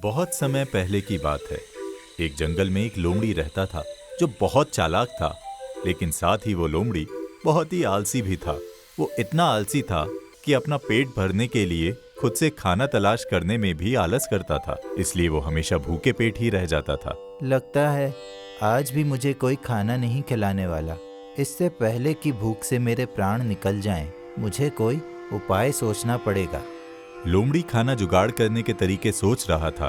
बहुत समय पहले की बात है। एक जंगल में एक लोमड़ी रहता था जो बहुत चालाक था, लेकिन साथ ही वो लोमड़ी बहुत ही आलसी भी था। वो इतना आलसी था कि अपना पेट भरने के लिए खुद से खाना तलाश करने में भी आलस करता था, इसलिए वो हमेशा भूखे पेट ही रह जाता था। लगता है आज भी मुझे कोई खाना नहीं खिलाने वाला। इससे पहले कि भूख से मेरे प्राण निकल जाएं, मुझे कोई उपाय सोचना पड़ेगा। लोमड़ी खाना जुगाड़ करने के तरीके सोच रहा था।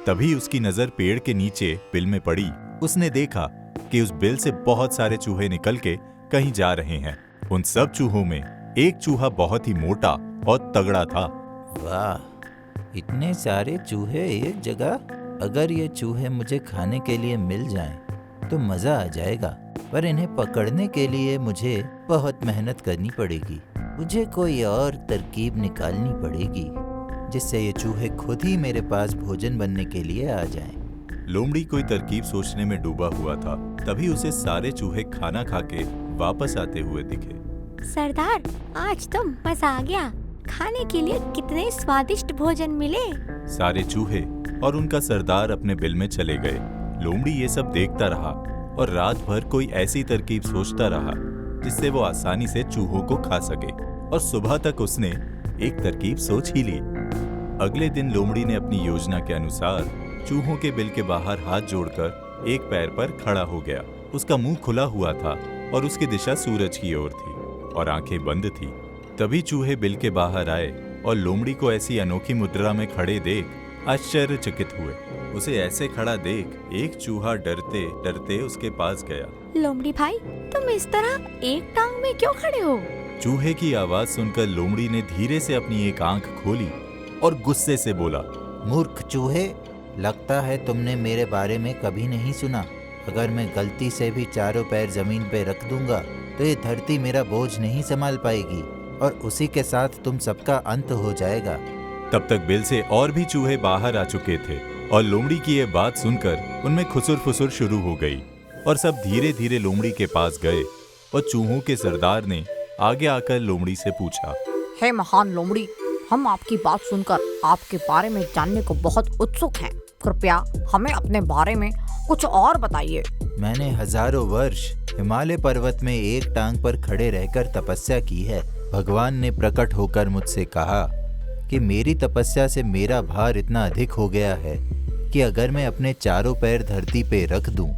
तभी उसकी नजर पेड़ के नीचे बिल में पड़ी। उसने देखा कि उस बिल से बहुत सारे चूहे निकल के कहीं जा रहे हैं। उन सब चूहों में एक चूहा बहुत ही मोटा और तगड़ा था। वाह, इतने सारे चूहे एक जगह! अगर ये चूहे मुझे खाने के लिए मिल जाएं, तो मजा आ जाएगा। पर इन्हें पकड़ने के लिए मुझे बहुत मेहनत करनी पड़ेगी। मुझे कोई और तरकीब निकालनी पड़ेगी जिससे ये चूहे खुद ही मेरे पास भोजन बनने के लिए आ जाएं। लोमड़ी कोई तरकीब सोचने में डूबा हुआ था। तभी उसे सारे चूहे खाना खा के वापस आते हुए दिखे। सरदार, आज तो मजा आ गया। खाने के लिए कितने स्वादिष्ट भोजन मिले। सारे चूहे और उनका सरदार अपने बिल में चले गए। लोमड़ी ये सब देखता रहा और रात भर कोई ऐसी तरकीब सोचता रहा जिससे वो आसानी से चूहों को खा सके। और सुबह तक उसने एक तरकीब सोच ही ली। अगले दिन लोमड़ी ने अपनी योजना के अनुसार चूहों के बिल के बाहर हाथ जोड़कर एक पैर पर खड़ा हो गया। उसका मुंह खुला हुआ था और उसकी दिशा सूरज की ओर थी और आंखें बंद थी। तभी चूहे बिल के बाहर आए और लोमड़ी को ऐसी अनोखी मुद्रा में खड़े देख आश्चर्यचकित हुए। उसे ऐसे खड़ा देख एक चूहा डरते डरते उसके पास गया। लोमड़ी भाई, तुम इस तरह एक टांग में क्यों खड़े हो? चूहे की आवाज सुनकर लोमड़ी ने धीरे से अपनी एक आंख खोली और गुस्से से बोला, मूर्ख चूहे, लगता है तुमने मेरे बारे में कभी नहीं सुना। अगर मैं गलती से भी चारों पैर जमीन पे रख दूंगा तो ये धरती मेरा बोझ नहीं संभाल पाएगी और उसी के साथ तुम सबका अंत हो जाएगा। तब तक बिल से और भी चूहे बाहर आ चुके थे और लोमड़ी की ये बात सुनकर उनमें खुसुर फुसुर शुरू हो गई और सब धीरे धीरे लोमड़ी के पास गए। और चूहों के सरदार ने आगे आकर लोमड़ी से पूछा, हे महान लोमड़ी, हम आपकी बात सुनकर आपके बारे में जानने को बहुत उत्सुक हैं। कृपया हमें अपने बारे में कुछ और बताइए। मैंने हजारों वर्ष हिमालय पर्वत में एक टांग पर खड़े रहकर तपस्या की है। भगवान ने प्रकट होकर मुझसे कहा कि मेरी तपस्या से मेरा भार इतना अधिक हो गया है कि अगर मैं अपने चारों पैर धरती पे रख दूं,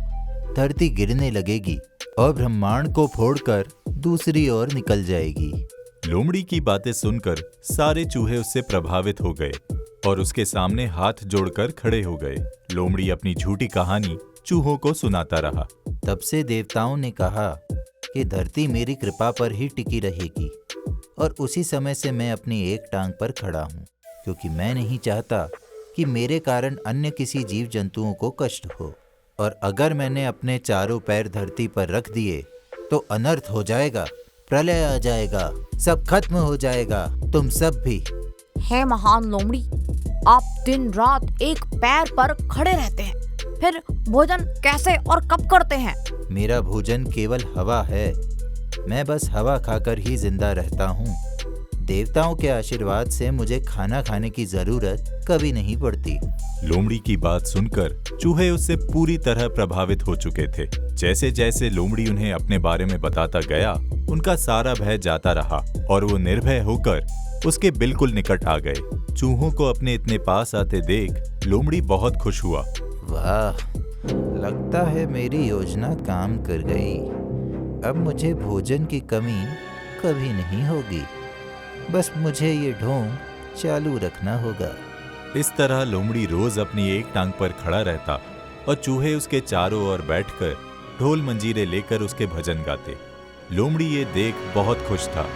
धरती गिरने लगेगी और ब्रह्मांड को फोड़कर दूसरी ओर निकल जाएगी। लोमड़ी की बातें सुनकर सारे चूहे उससे प्रभावित हो गए और उसके सामने हाथ जोड़कर खड़े हो गए। लोमड़ी अपनी झूठी कहानी चूहों को सुनाता रहा। तब से देवताओं ने कहा कि धरती मेरी कृपा पर ही टिकी रहेगी और उसी समय से मैं अपनी एक टांग पर खड़ा हूँ, क्योंकि मैं नहीं चाहता कि मेरे कारण अन्य किसी जीव जंतुओं को कष्ट हो। और अगर मैंने अपने चारों पैर धरती पर रख दिए तो अनर्थ हो जाएगा, प्रलय आ जाएगा, सब खत्म हो जाएगा, तुम सब भी। हे महान लोमड़ी, आप दिन रात एक पैर पर खड़े रहते हैं, फिर भोजन कैसे और कब करते हैं? मेरा भोजन केवल हवा है। मैं बस हवा खाकर ही जिंदा रहता हूँ। देवताओं के आशीर्वाद से मुझे खाना खाने की जरूरत कभी नहीं पड़ती। लोमड़ी की बात सुनकर चूहे उससे पूरी तरह प्रभावित हो चुके थे। जैसे जैसे लोमड़ी उन्हें अपने बारे में बताता गया, उनका सारा भय जाता रहा और वो निर्भय होकर उसके बिल्कुल निकट आ गए। चूहों को अपने इतने पास आते देख लोमड़ी बहुत खुश हुआ। वाह, लगता है मेरी योजना काम कर गई। अब मुझे भोजन की कमी कभी नहीं होगी। बस मुझे ये ढोंग चालू रखना होगा। इस तरह लोमड़ी रोज अपनी एक टांग पर खड़ा रहता और चूहे उसके चारों ओर बैठकर ढोल मंजीरे लेकर उसके भजन गाते। लोमड़ी ये देख बहुत खुश था,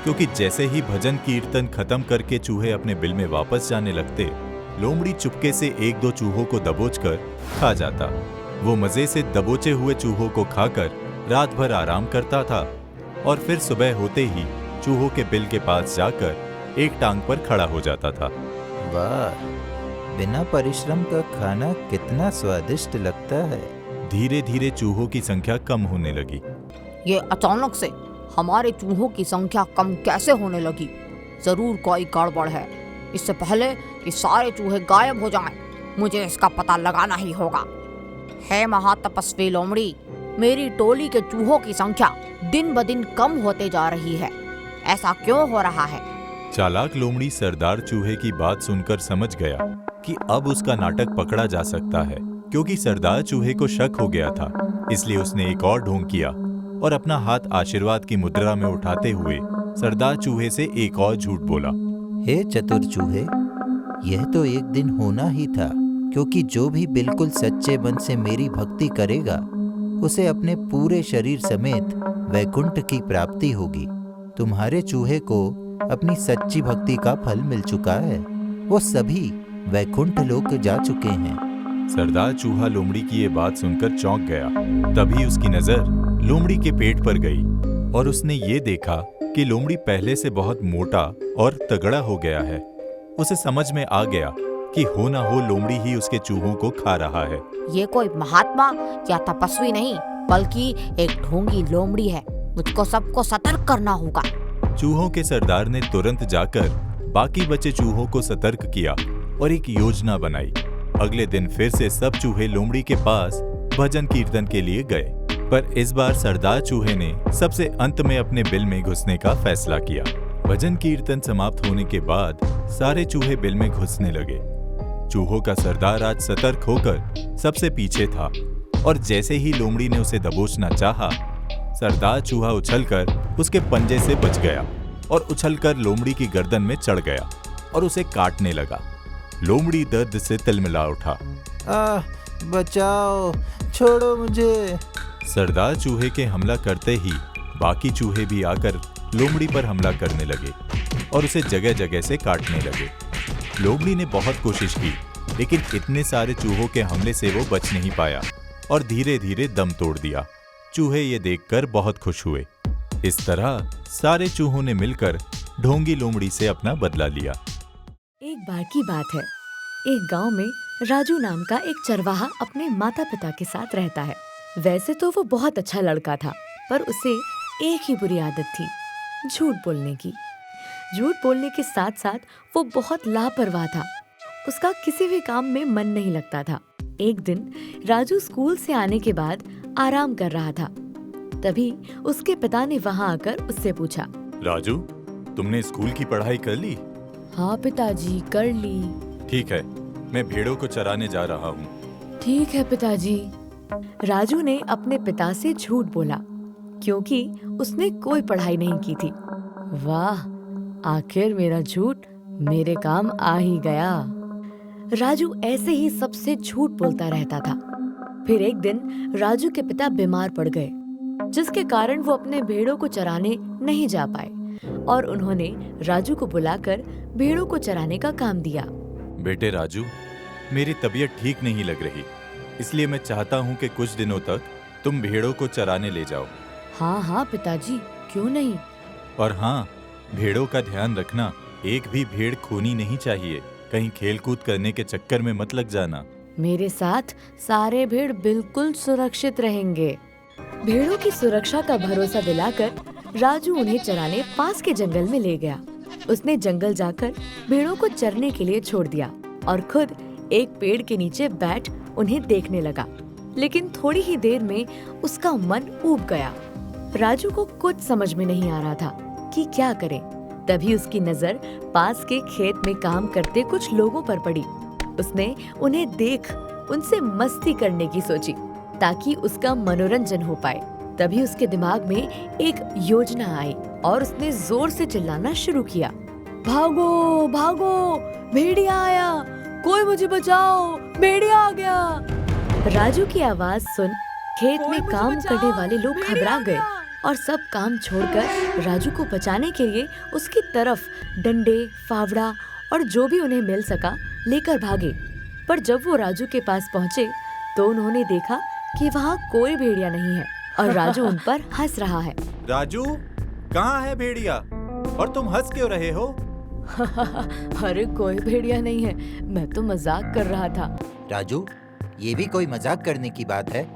क्योंकि जैसे ही भजन कीर्तन खत्म करके चूहे अपने बिल में वापस जाने लगते, लोमड़ी चुपके से एक दो चूहों को दबोचकर खा जाता। वो मजे से दबोचे हुए चूहों को खाकर रात भर आराम करता था और फिर सुबह होते ही चूहों के बिल के पास जाकर एक टांग पर खड़ा हो जाता था। वाह, बिना परिश्रम का खाना कितना स्वादिष्ट लगता है। धीरे धीरे चूहों की संख्या कम होने लगी। ये अचानक से हमारे चूहों की संख्या कम कैसे होने लगी? जरूर कोई गड़बड़ है। इससे पहले कि सारे चूहे गायब हो जाएं, मुझे इसका पता लगाना ही होगा। हे महातपस्वी लोमड़ी, मेरी टोली के चूहों की संख्या दिन ब दिन कम होते जा रही है। ऐसा क्यों हो रहा है? चालाक लोमड़ी सरदार चूहे की बात सुनकर समझ गया कि अब उसका नाटक पकड़ा जा सकता है, क्योंकि सरदार चूहे को शक हो गया था। इसलिए उसने एक और ढोंग किया और अपना हाथ आशीर्वाद की मुद्रा में उठाते हुए सरदार चूहे से एक और झूठ बोला। हे चतुर चूहे, यह तो एक दिन होना ही था, क्योंकि जो भी बिल्कुल सच्चे मन से मेरी भक्ति करेगा उसे अपने पूरे शरीर समेत वैकुंठ की प्राप्ति होगी। तुम्हारे चूहे को अपनी सच्ची भक्ति का फल मिल चुका है, वो सभी वैकुंठ लोक जा चुके हैं। सरदार चूहा लोमड़ी की ये बात सुनकर चौंक गया। तभी उसकी नजर लोमड़ी के पेट पर गई और उसने ये देखा कि लोमड़ी पहले से बहुत मोटा और तगड़ा हो गया है। उसे समझ में आ गया कि हो ना हो लोमड़ी ही उसके चूहों को खा रहा है। ये कोई महात्मा या तपस्वी नहीं, बल्कि एक ढोंगी लोमड़ी है। मुझको सबको सतर्क करना होगा। चूहों के सरदार ने तुरंत जाकर बाकी बचे चूहों को सतर्क किया और एक योजना बनाई। अगले दिन फिर से सब चूहे लोमड़ी के पास भजन कीर्तन के लिए गए, पर इस बार सरदार चूहे ने सबसे अंत में अपने बिल में घुसने का फैसला किया। भजन कीर्तन समाप्त होने के बाद सारे चूहे बिल में घुसने लगे। चूहों का सरदार आज सतर्क होकर सबसे पीछे था और जैसे ही लोमड़ी ने उसे दबोचना चाहा, सरदार चूहा उछलकर उसके पंजे से बच गया और उछलकर लोमड़ी की गर्दन में चढ़ गया और उसे काटने लगा। लोमड़ी दर्द से तिलमिला उठा। बचाओ, छोड़ो मुझे। सरदार चूहे के हमला करते ही बाकी चूहे भी आकर लोमड़ी पर हमला करने लगे और उसे जगह जगह से काटने लगे। लोमड़ी ने बहुत कोशिश की, लेकिन इतने सारे चूहों के हमले से वो बच नहीं पाया और धीरे धीरे दम तोड़ दिया। चूहे ये देखकर बहुत खुश हुए। इस तरह सारे चूहों ने मिलकर ढोंगी लोमड़ी से अपना बदला लिया। एक बार की बात है, एक गांव में राजू नाम का एक चरवाहा अपने माता पिता के साथ रहता है। वैसे तो वो बहुत अच्छा लड़का था, पर उसे एक ही बुरी आदत थी, झूठ बोलने की। झूठ बोलने के साथ साथ वो बहुत लापरवाह था। उसका किसी भी काम में मन नहीं लगता था। एक दिन राजू स्कूल से आने के बाद आराम कर रहा था। तभी उसके पिता ने वहां आकर उससे पूछा, राजू, तुमने स्कूल की पढ़ाई कर ली? हाँ पिताजी, कर ली। ठीक है, मैं भेड़ों को चराने जा रहा हूँ। ठीक है पिताजी। राजू ने अपने पिता से झूठ बोला, क्योंकि उसने कोई पढ़ाई नहीं की थी। वाह, आखिर मेरा झूठ मेरे काम आ ही गया। राजू ऐसे ही सबसे झूठ बोलता रहता था। फिर एक दिन राजू के पिता बीमार पड़ गए, जिसके कारण वो अपने भेड़ों को चराने नहीं जा पाए और उन्होंने राजू को बुलाकर भेड़ों को चराने का काम दिया। बेटे राजू, मेरी तबीयत ठीक नहीं लग रही, इसलिए मैं चाहता हूँ कि कुछ दिनों तक तुम भेड़ों को चराने ले जाओ। हाँ हाँ पिताजी, क्यों नहीं। और हाँ, भेड़ों का ध्यान रखना, एक भी भेड़ खोनी नहीं चाहिए। कहीं खेलकूद करने के चक्कर में मत लग जाना। मेरे साथ सारे भेड़ बिल्कुल सुरक्षित रहेंगे। भेड़ों की सुरक्षा का भरोसा दिलाकर राजू उन्हें चराने पास के जंगल में ले गया। उसने जंगल जाकर भेड़ों को चरने के लिए छोड़ दिया और खुद एक पेड़ के नीचे बैठ उन्हें देखने लगा। लेकिन थोड़ी ही देर में उसका मन ऊब गया। राजू को कुछ समझ में नहीं आ रहा था कि क्या करे। तभी उसकी नजर पास के खेत में काम करते कुछ लोगों पर पड़ी। उसने उन्हें देख उनसे मस्ती करने की सोची, ताकि उसका मनोरंजन हो पाए। तभी उसके दिमाग में एक योजना आई और उसने जोर से चिल्लाना शुरू किया, भागो भागो, भेड़िया आया, कोई मुझे बचाओ, भेड़िया आ गया। राजू की आवाज सुन खेत में काम करने वाले लोग घबरा गए और सब काम छोड़कर राजू को बचाने के लिए उसकी तरफ डंडे, फावड़ा और जो भी उन्हें मिल सका लेकर भागे। पर जब वो राजू के पास पहुँचे तो उन्होंने देखा कि वहाँ कोई भेड़िया नहीं है और राजू उन पर हंस रहा है। राजू, कहाँ है भेड़िया और तुम हंस क्यों रहे हो? अरे कोई भेड़िया नहीं है, मैं तो मजाक कर रहा था। राजू, ये भी कोई मजाक करने की बात है?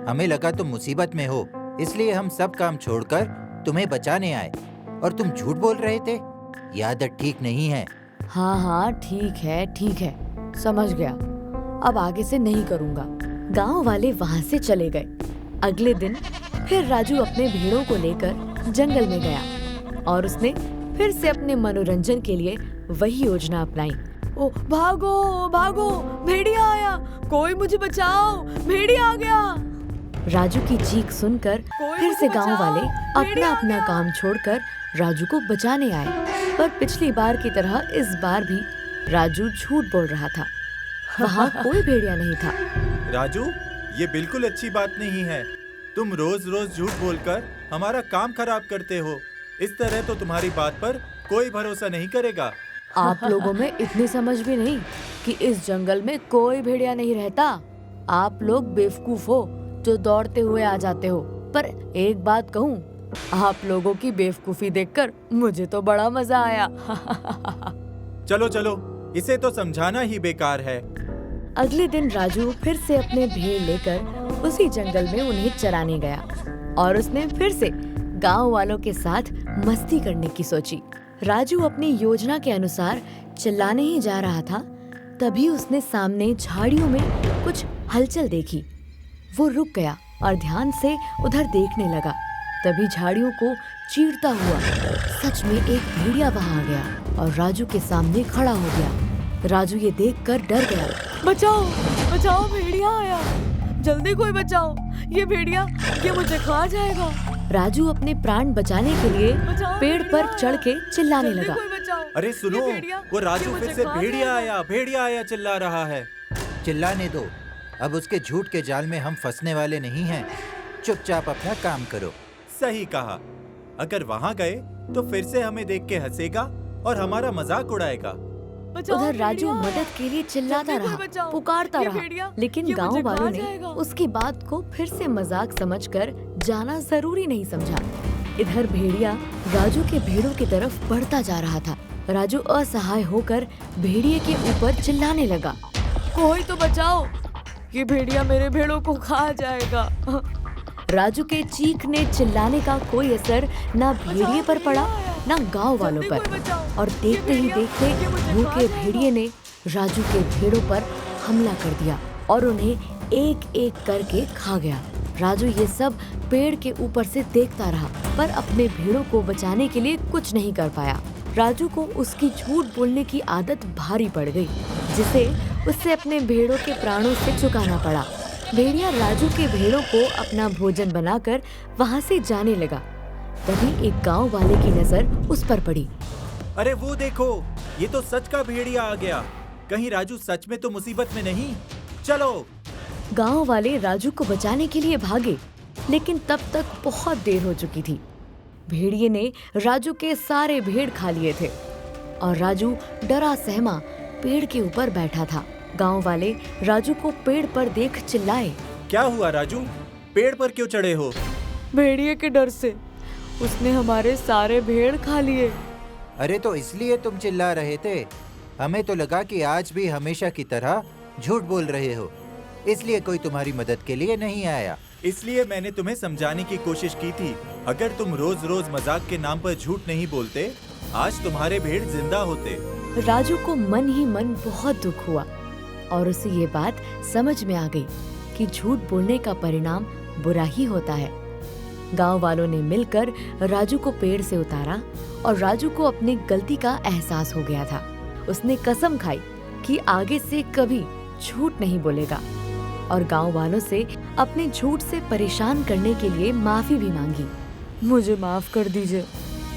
हमें लगा तुम मुसीबत में हो, इसलिए हम सब काम छोड़कर तुम्हें बचाने आए और तुम झूठ बोल रहे थे। ये आदत ठीक नहीं है। हाँ हाँ, ठीक है, समझ गया। अब आगे से नहीं करूँगा। गांव वाले वहाँ से चले गए। अगले दिन फिर राजू अपने भेड़ों को लेकर जंगल में गया और उसने फिर से अपने मनोरंजन के लिए वही योजना अपनाई। ओ भागो भागो, भेड़िया आया, कोई मुझे बचाओ, भेड़िया आ गया। राजू की चीख सुनकर फिर से गांव वाले अपना अपना काम छोड़कर राजू को बचाने आए। पर पिछली बार की तरह इस बार भी राजू झूठ बोल रहा था। वहाँ कोई भेड़िया नहीं था। राजू, ये बिल्कुल अच्छी बात नहीं है। तुम रोज रोज झूठ बोलकर हमारा काम खराब करते हो। इस तरह तो तुम्हारी बात पर कोई भरोसा नहीं करेगा। आप लोगों में इतनी समझ भी नहीं कि इस जंगल में कोई भेड़िया नहीं रहता। आप लोग बेवकूफ हो जो दौड़ते हुए आ जाते हो। पर एक बात कहूँ, आप लोगों की बेवकूफी देखकर मुझे तो बड़ा मजा आया। चलो चलो, इसे तो समझाना ही बेकार है। अगले दिन राजू फिर से अपने भेड़ लेकर उसी जंगल में उन्हें चराने गया और उसने फिर से गांव वालों के साथ मस्ती करने की सोची। राजू अपनी योजना के अनुसार चिल्लाने ही जा रहा था, तभी उसने सामने झाड़ियों में कुछ हलचल देखी। वो रुक गया और ध्यान से उधर देखने लगा। तभी झाड़ियों को चीरता हुआ सच में एक भेड़िया वहां आ गया और राजू के सामने खड़ा हो गया। राजू ये देखकर डर गया। बचाओ बचाओ, भेड़िया आया, जल्दी कोई बचाओ, ये भेड़िया ये मुझे खा जाएगा। राजू अपने प्राण बचाने के लिए पेड़ पर चढ़ के चिल्लाने लगा। अरे सुनो, वो राजू फिर से भेड़िया आया चिल्ला रहा है। चिल्लाने दो, अब उसके झूठ के जाल में हम फंसने वाले नहीं हैं। चुपचाप अपना काम करो। सही कहा। अगर वहाँ गए तो फिर से हमें देख के हंसेगा और हमारा मजाक उड़ाएगा। उधर राजू मदद के लिए चिल्लाता रहा, पुकारता रहा, लेकिन गांव वालों ने उसकी बात को फिर से मजाक समझकर जाना जरूरी नहीं समझा। इधर भेड़िया राजू के भेड़ों की तरफ बढ़ता जा रहा था। राजू असहाय होकर भेड़िए के ऊपर चिल्लाने लगा, कोई तो बचाओ, ये भेड़िया मेरे भेड़ों को खा जाएगा। राजू के चीखने चिल्लाने का कोई असर ना भेड़िए पर पड़ा ना गांव वालों पर, और देखते ही देखते भूखे भेड़िए ने राजू के भेड़ों पर हमला कर दिया और उन्हें एक एक करके खा गया। राजू ये सब पेड़ के ऊपर से देखता रहा, पर अपने भेड़ों को बचाने के लिए कुछ नहीं कर पाया। राजू को उसकी झूठ बोलने की आदत भारी पड़ गई, जिसे उससे अपने भेड़ों के प्राणों से चुकाना पड़ा। भेड़िया राजू के भेड़ों को अपना भोजन बनाकर वहाँ से जाने लगा। तभी एक गांव वाले की नजर उस पर पड़ी। अरे वो देखो, ये तो सच का भेड़िया आ गया। कहीं राजू सच में तो मुसीबत में नहीं? चलो। गांव वाले राजू को बचाने के लिए भागे, लेकिन तब तक बहुत देर हो चुकी थी। भेड़िए ने राजू के सारे भेड़ खा लिए थे और राजू डरा सहमा पेड़ के ऊपर बैठा था। गांव वाले राजू को पेड़ पर देख चिल्लाए, क्या हुआ राजू, पेड़ पर क्यों चढ़े हो? भेड़िए के डर से, उसने हमारे सारे भेड़ खा लिए। अरे तो इसलिए तुम चिल्ला रहे थे? हमें तो लगा कि आज भी हमेशा की तरह झूठ बोल रहे हो, इसलिए कोई तुम्हारी मदद के लिए नहीं आया। इसलिए मैंने तुम्हें समझाने की कोशिश की थी। अगर तुम रोज रोज मजाक के नाम पर झूठ नहीं बोलते, आज तुम्हारे भेड़ जिंदा होते। राजू को मन ही मन बहुत दुख हुआ और उसे ये बात समझ में आ गई कि झूठ बोलने का परिणाम बुरा ही होता है। गांव वालों ने मिलकर राजू को पेड़ से उतारा और राजू को अपनी गलती का एहसास हो गया था। उसने कसम खाई कि आगे से कभी झूठ नहीं बोलेगा और गांव वालों से अपने झूठ से परेशान करने के लिए माफी भी मांगी। मुझे माफ कर दीजिए,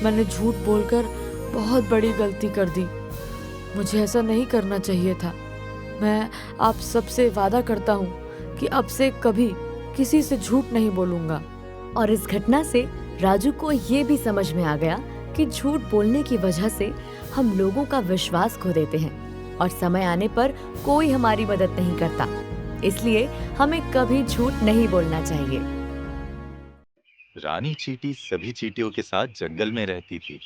मैंने झूठ बोलकर बहुत बड़ी गलती कर दी। मुझे ऐसा नहीं करना चाहिए था। मैं आप सबसे वादा करता हूँ कि अब से कभी किसी से झूठ नहीं बोलूंगा। और इस घटना से राजू को ये भी समझ में आ गया कि झूठ बोलने की वजह से हम लोगों का विश्वास खो देते हैं और समय आने पर कोई हमारी मदद नहीं करता। इसलिए हमें कभी झूठ नहीं बोलना चाहिए। रानी चींटी सभी चींटियों के साथ जंगल में रहती थी।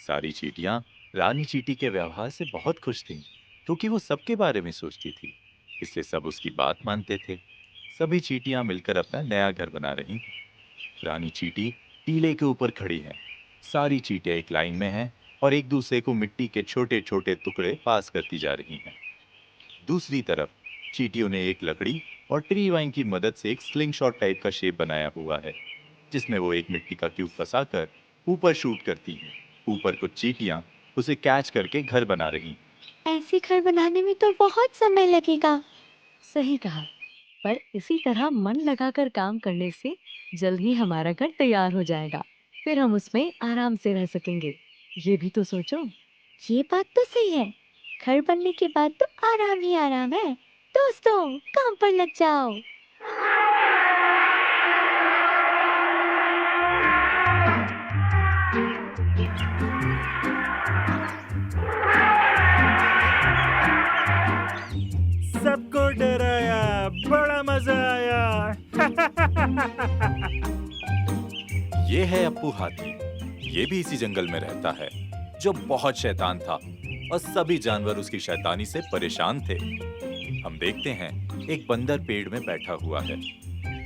सारी चींटियां रानी चींटी के व्यवहार से बहुत खुश थीं, क्योंकि वो सबके बारे में सोचती थी, इसलिए सब उसकी बात मानते थे। सभी चींटियां मिलकर अपना नया घर बना रही थीं। रानी चींटी टीले के ऊपर खड़ी है। सारी चींटियां एक लाइन में हैं और एक दूसरे को मिट्टी के छोटे छोटे टुकड़े पास करती जा रही हैं। दूसरी तरफ चींटियों ने एक लकड़ी और ट्री वाइन की मदद से एक स्लिंग शॉट टाइप का शेप बनाया हुआ है, जिसमें वो एक मिट्टी का क्यूब फंसाकर ऊपर शूट करती हैं। ऊपर कुछ चींटियां उसे कैच करके घर बना रही। ऐसे घर बनाने में तो बहुत समय लगेगा। सही कहा, पर इसी तरह मन लगाकर काम करने से जल्द ही हमारा घर तैयार हो जाएगा। फिर हम उसमें आराम से रह सकेंगे। ये भी तो सोचो। ये बात तो सही है। घर बनने के बाद तो आराम ही आराम है। दोस्तों, काम पर लग जाओ। सबको डराया, बड़ा मजा आया। ये है अप्पू हाथी। ये भी इसी जंगल में रहता है, जो बहुत शैतान था और सभी जानवर उसकी शैतानी से परेशान थे। हम देखते हैं एक बंदर पेड़ में बैठा हुआ है।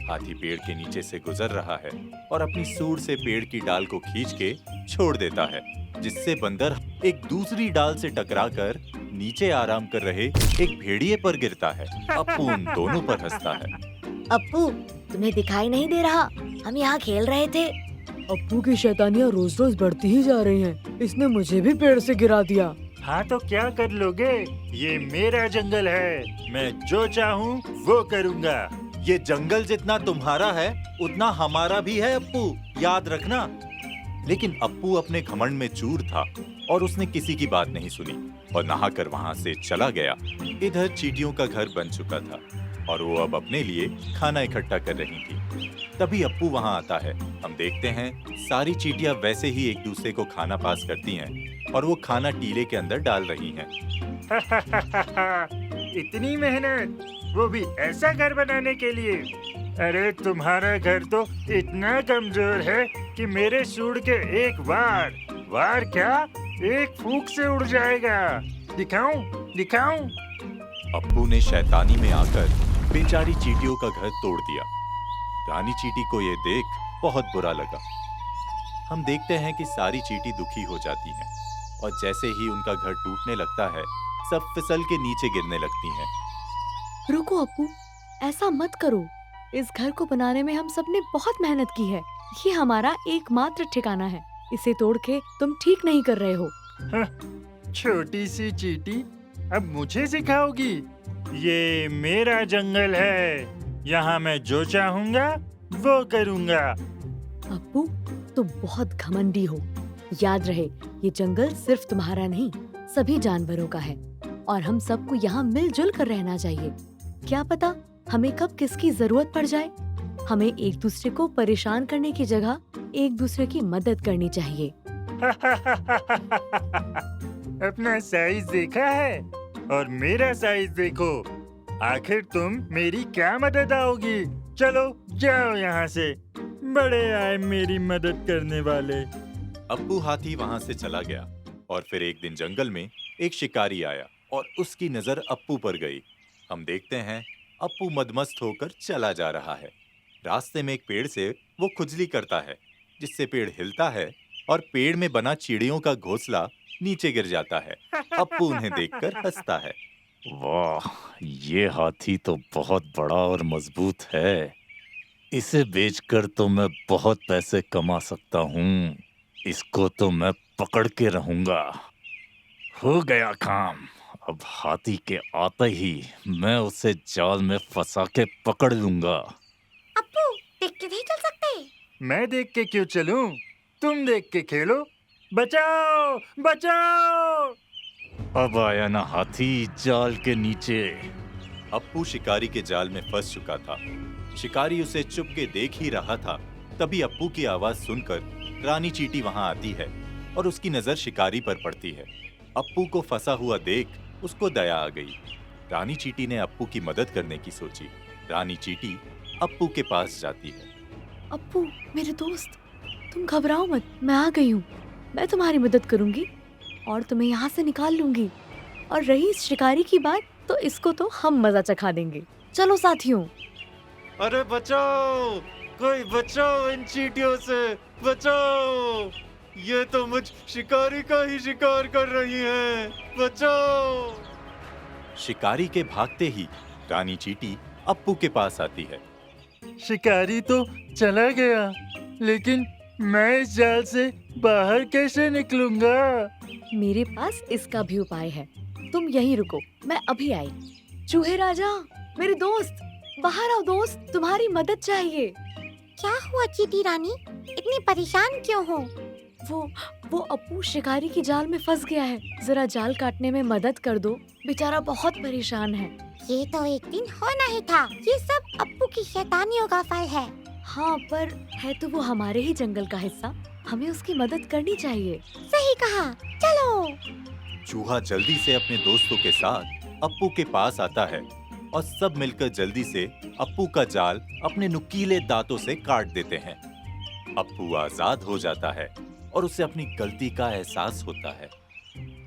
हाथी पेड़ के नीचे से गुजर रहा है और अपनी सूंड से पेड़ की डाल को खींच के छोड़ देता है, जिससे बंदर एक दूसरी डाल से टकराकर नीचे आराम कर रहे एक भेड़िए पर गिरता है। अप्पू उन दोनों पर हंसता है। अप्पू, तुम्हें दिखाई नहीं दे रहा? हम यहाँ खेल रहे थे। अप्पू की शैतानियाँ रोज रोज बढ़ती ही जा रही हैं। इसने मुझे भी पेड़ से गिरा दिया। हाँ तो क्या कर लोगे? ये मेरा जंगल है, मैं जो चाहूँ वो करूँगा। ये जंगल जितना तुम्हारा है उतना हमारा भी है अप्पू, याद रखना। लेकिन अप्पू अपने घमंड में चूर था और उसने किसी की बात नहीं सुनी और नहाकर वहां से चला गया। इधर चींटियों का घर बन चुका था और वो अब अपने लिए खाना इकट्ठा कर रही थी। तभी अप्पू वहां आता है। हम देखते हैं सारी चींटियां वैसे ही एक दूसरे को खाना पास करती हैं और वो खाना टीले के अंदर डाल रही हैं। इतनी मेहनत, वो भी ऐसा घर बनाने के लिए? अरे तुम्हारा घर तो इतना कमजोर है कि मेरे सूंड के एक वार क्या, एक फूंक से उड़ जाएगा। दिखाऊं दिखाऊं? अप्पू ने शैतानी में आकर बेचारी चींटियों का घर तोड़ दिया। रानी चींटी को ये देख बहुत बुरा लगा। हम देखते हैं कि सारी चींटी दुखी हो जाती हैं और जैसे ही उनका घर टूटने लगता है, सब फिसल के नीचे गिरने लगती हैं। रुको अप्पू, ऐसा मत करो। इस घर को बनाने में हम सबने बहुत मेहनत की है। ये हमारा एकमात्र ठिकाना है। इसे तोड़ के तुम ठीक नहीं कर रहे हो। छोटी सी चींटी, अब मुझे सिखाओगी? ये मेरा जंगल है, यहाँ मैं जो चाहूँगा वो करूँगा। अप्पू, तुम बहुत घमंडी हो। याद रहे, ये जंगल सिर्फ तुम्हारा नहीं, सभी जानवरों का है और हम सबको यहाँ मिलजुल कर रहना चाहिए। क्या पता हमें कब किसकी जरूरत पड़ जाए। हमें एक दूसरे को परेशान करने की जगह एक दूसरे की मदद करनी चाहिए। अपना साइज देखा है और मेरा साइज देखो। आखिर तुम मेरी क्या मदद आओगी? चलो जाओ यहाँ से। बड़े आए मेरी मदद करने वाले। अप्पू हाथी वहां से चला गया और फिर एक दिन जंगल में एक शिकारी आया और उसकी नजर अप्पू पर गई। हम देखते हैं अप्पू मदमस्त होकर चला जा रहा है। रास्ते में एक पेड़ से वो खुजली करता है, जिससे पेड़ हिलता है और पेड़ में बना चिड़ियों का घोंसला नीचे गिर जाता है। अप्पू उन्हें देखकर हंसता है। वाह, ये हाथी तो बहुत बड़ा और मजबूत है। इसे बेचकर तो मैं बहुत पैसे कमा सकता हूँ। इसको तो मैं पकड़ के रहूंगा। हो गया काम। अब हाथी के आते ही मैं उसे जाल में फंसा के पकड़ लूंगा। अप्पू, देख के नहीं चल सकते? मैं देख के क्यों चलूं? तुम देख के खेलो। बचाओ बचाओ! अब आया ना हाथी जाल के नीचे। अप्पू शिकारी के जाल में फंस चुका था। शिकारी उसे चुप के देख ही रहा था। तभी अप्पू की आवाज सुनकर रानी चींटी वहां आती है और उसकी नजर शिकारी पर पड़ती है। अप्पू को फंसा हुआ देख उसको दया आ गई। रानी चींटी ने अप्पू की मदद करने की सोची। रानी चींटी अप्पू के पास जाती है। अप्पू, मेरे दोस्त, तुम घबराओ मत, मैं आ गई हूँ। मैं तुम्हारी मदद करूंगी और तुम्हें यहाँ से निकाल लूंगी। और रही इस शिकारी की बात, तो इसको तो हम मजा चखा देंगे। चलो साथियों। अरे बचाओ, कोई बचाओ इन चींटियों से, बचाओ! ये तो मुझ शिकारी का ही शिकार कर रही हैं। बचाओ! शिकारी के भागते ही रानी चींटी अप्पू के पास आती है। शिकारी तो चला गया, लेकिन मैं इस जाल से बाहर कैसे निकलूंगा? मेरे पास इसका भी उपाय है। तुम यहीं रुको, मैं अभी आई। चूहे राजा, मेरे दोस्त, बाहर आओ दोस्त, तुम्हारी मदद चाहिए। क्या हुआ चींटी रानी, इतनी परेशान क्यों हो? वो अप्पू शिकारी की जाल में फंस गया है। जरा जाल काटने में मदद कर दो, बेचारा बहुत परेशान है। ये तो एक दिन होना ही था। ये सब अप्पू की शैतानियों का फल है। हाँ, पर है तो वो हमारे ही जंगल का हिस्सा, हमें उसकी मदद करनी चाहिए। सही कहा, चलो। चूहा जल्दी से अपने दोस्तों के साथ अप्पू के पास आता है और सब मिलकर जल्दी से अप्पू का जाल अपने नुकीले दांतों से काट देते हैं। अप्पू आजाद हो जाता है और उसे अपनी गलती का एहसास होता है।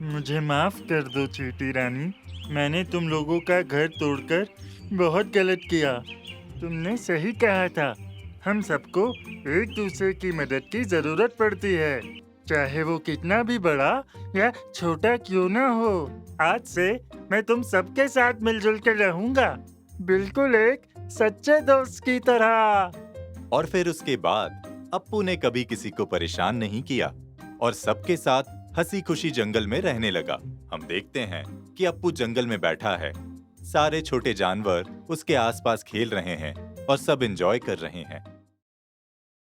मुझे माफ कर दो चींटी रानी, मैंने तुम लोगों का घर तोड़कर बहुत गलत किया। तुमने सही कहा था, हम सबको एक दूसरे की मदद की जरूरत पड़ती है, चाहे वो कितना भी बड़ा या छोटा क्यों ना हो। आज से मैं तुम सबके साथ मिलजुल कर रहूंगा, बिल्कुल एक सच्चे दोस्त की तरह। और फिर उसके बाद अप्पू ने कभी किसी को परेशान नहीं किया और सबके साथ हंसी खुशी जंगल में रहने लगा। हम देखते हैं कि अप्पू जंगल में बैठा है, सारे छोटे जानवर उसके आसपास खेल रहे हैं और सब एंजॉय कर रहे हैं।